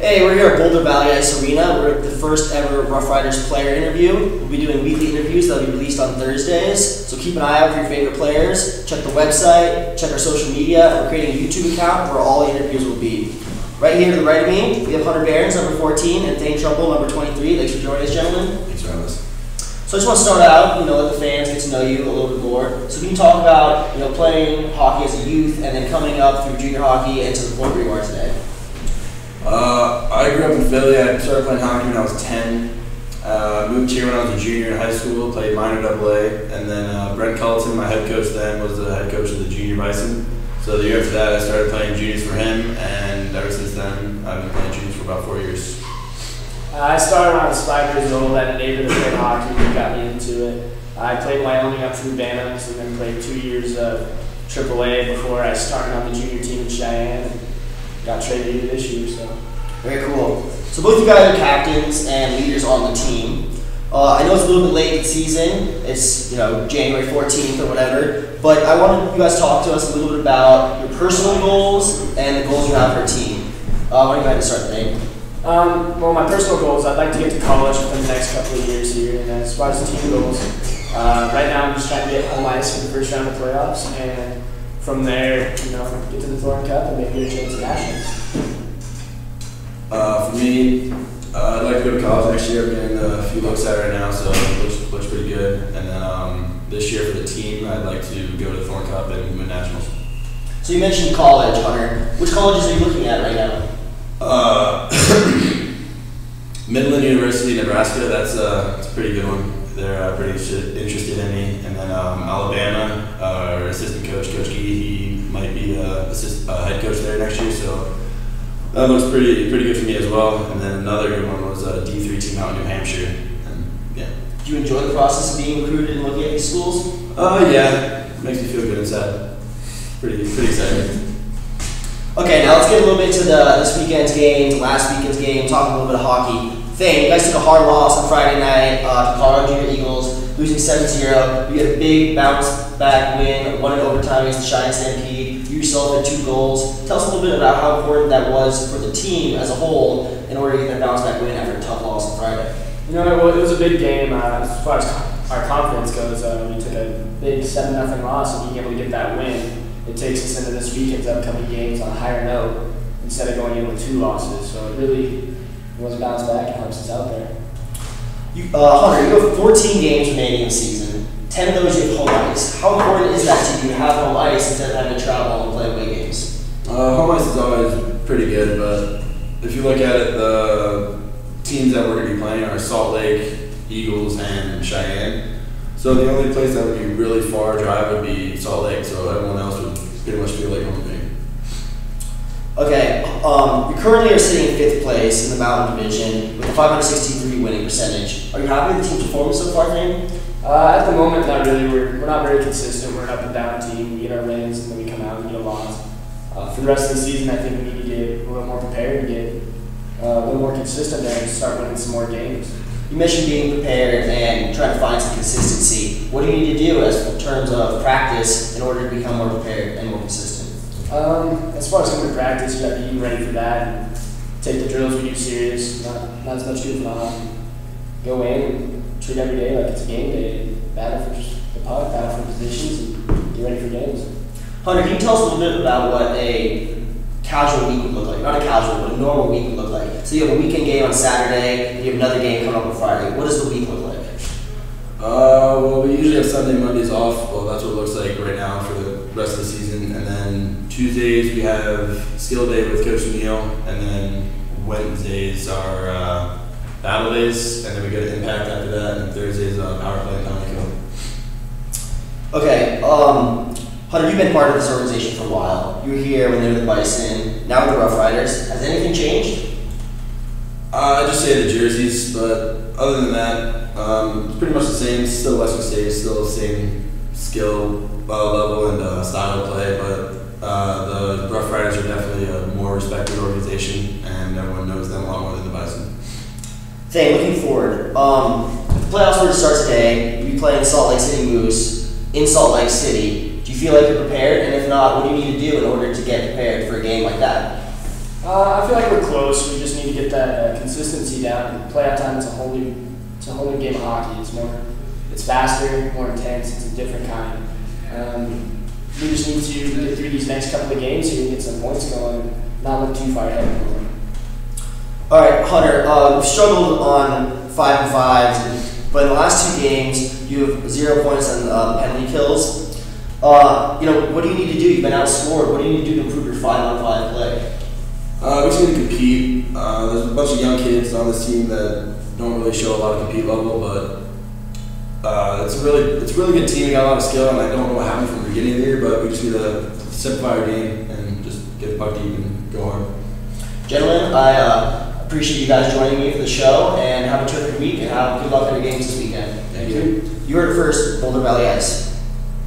Hey, we're here at Boulder Valley Ice Arena. We're at the first ever Rough Riders player interview. We'll be doing weekly interviews that'll be released on Thursdays. So keep an eye out for your favorite players. Check the website, check our social media. We're creating a YouTube account where all the interviews will be. Right here to the right of me, we have Hunter Behrens, number 14, and Thane Trumbull, number 23. Thanks for joining us, gentlemen. Thanks for having us. So I just want to start out, let the fans get to know you a little bit more. So can you talk about, playing hockey as a youth and then coming up through junior hockey and to the point where you are today? I grew up in Philly. I started playing hockey when I was 10. Moved here when I was a junior in high school, played minor AA, and then Brent Culleton, my head coach then, was the head coach of the Junior Bison. So the year after that, I started playing juniors for him, and ever since then, I've been playing juniors for about 4 years. I started when I was 5 years old. I had a neighbor that played hockey and got me into it. I played Wyoming up through Bantams and then played 2 years of AAA before I started on the junior team in Cheyenne and got traded here this year. So very cool. So both you guys are captains and leaders on the team. I know it's a little bit late in the season. It's January 14th or whatever. But I wanted you guys to talk to us a little bit about your personal goals and the goals you have for a team. Why don't you go ahead and start, Nate? Well, my personal goals, I'd like to get to college within the next couple of years here. And as far as the team goals, right now I'm just trying to get home ice for the first round of playoffs. And from there, get to the Thornton Cup and maybe a chance at nationals. For me, I'd like to go to college next year. I'm getting a few looks at it right now, so it looks pretty good. And then this year for the team, I'd like to go to the Thornton Cup and win nationals. So you mentioned college, Hunter. Which colleges are you looking at right now? Midland University, Nebraska. That's a pretty good one. They're pretty interested in me. And then Alabama, our assistant coach, Coach Gee, he might be head coach there next year. So that looks pretty good for me as well. And then another good one was a D3 team out in New Hampshire. And yeah. Do you enjoy the process of being recruited and looking at these schools? Yeah. It makes me feel good inside. Pretty exciting. Okay, now let's get a little bit to this weekend's game, last weekend's game, talk a little bit of hockey. Thane, you guys took a hard loss on Friday night to Colorado Junior Eagles, losing 7-0. You had a big bounce-back win, won in overtime against the Cheyenne Stampede. You yourself had 2 goals. Tell us a little bit about how important that was for the team as a whole in order to get that bounce-back win after a tough loss on Friday. It was a big game as far as our confidence goes. We took a big 7-0 loss, and being able to get that win, it takes us into this weekend's upcoming games on a higher note instead of going in with 2 losses. So it really was a bounce back and helps us out there. Hunter, you have 14 games remaining in the season. 10 of those you have home ice. How important is that to you to have home ice instead of having to travel and play away games? Home ice is always pretty good, but if you look at it, the teams that we're going to be playing are Salt Lake, Eagles, and Cheyenne. So the only place that would be really far drive would be Salt Lake, so everyone else would pretty much feel like home to me. Okay, you currently are sitting in 5th place in the Mountain Division with a .563 winning percentage. Are you happy with the team's performance so far, Thane? At the moment, not really. We're not very consistent. We're an up and down team. We get our wins and then we come out and get a loss. For the rest of the season, I think we need to get a little more prepared and get a little more consistent there and start winning some more games. You mentioned being prepared and trying to find some consistency. What do you need to do in terms of practice in order to become more prepared and more consistent? As far as coming to practice, you got to be ready for that and take the drills we do serious. Not as much goofing off. Go in and treat every day like it's a game day. And battle for the puck, battle for positions, and get ready for games. Hunter, can you tell us a little bit about what a casual week would look like? Not a casual, but a normal week would look like. So you have a weekend game on Saturday, and you have another game coming up on Friday. What does the week look like? Well, we usually have Sunday, Mondays off. Well, that's what it looks like right now for the rest of the season. And then Tuesdays we have skill day with Coach Neal, and then Wednesdays are battle days, and then we go to Impact after that, and Thursdays power play and County. Okay, Hunter, you've been part of this organization for a while. You were here when they were the Bison, now with the Rough Riders. Has anything changed? I just say the jerseys, but other than that, it's pretty much the same. Still Western State, still the same skill level and style of play, but the Rough Riders are definitely a more respected organization, and everyone knows them a lot more than the Bison. Thane, looking forward, if the playoffs were to start today, you'd be playing Salt Lake City Moose in Salt Lake City. Do you feel like you're prepared? And if not, what do you need to do in order to get prepared for a game like that? I feel like we're close. We just need to get that consistency down. Playoff time is a whole new game of hockey. It's faster, more intense. It's a different kind. We just need to get through these next couple of games so we can get some points going, not look too far ahead. All right, Hunter. You've struggled on 5 and 5s, but in the last 2 games you have 0 points on penalty kills. What do you need to do? You've been outscored. What do you need to do to improve your 5-on-5 play? We just need to compete. There's a bunch of young kids on this team that don't really show a lot of compete level, but it's a really good team. We got a lot of skill, and I don't know what happened from the beginning of the year, but we just need to simplify our game and just get the puck deep and go hard. Gentlemen, I appreciate you guys joining me for the show, and have a terrific week, and have good luck in your games this weekend. Thank you. You heard it first, Boulder Valley Ice.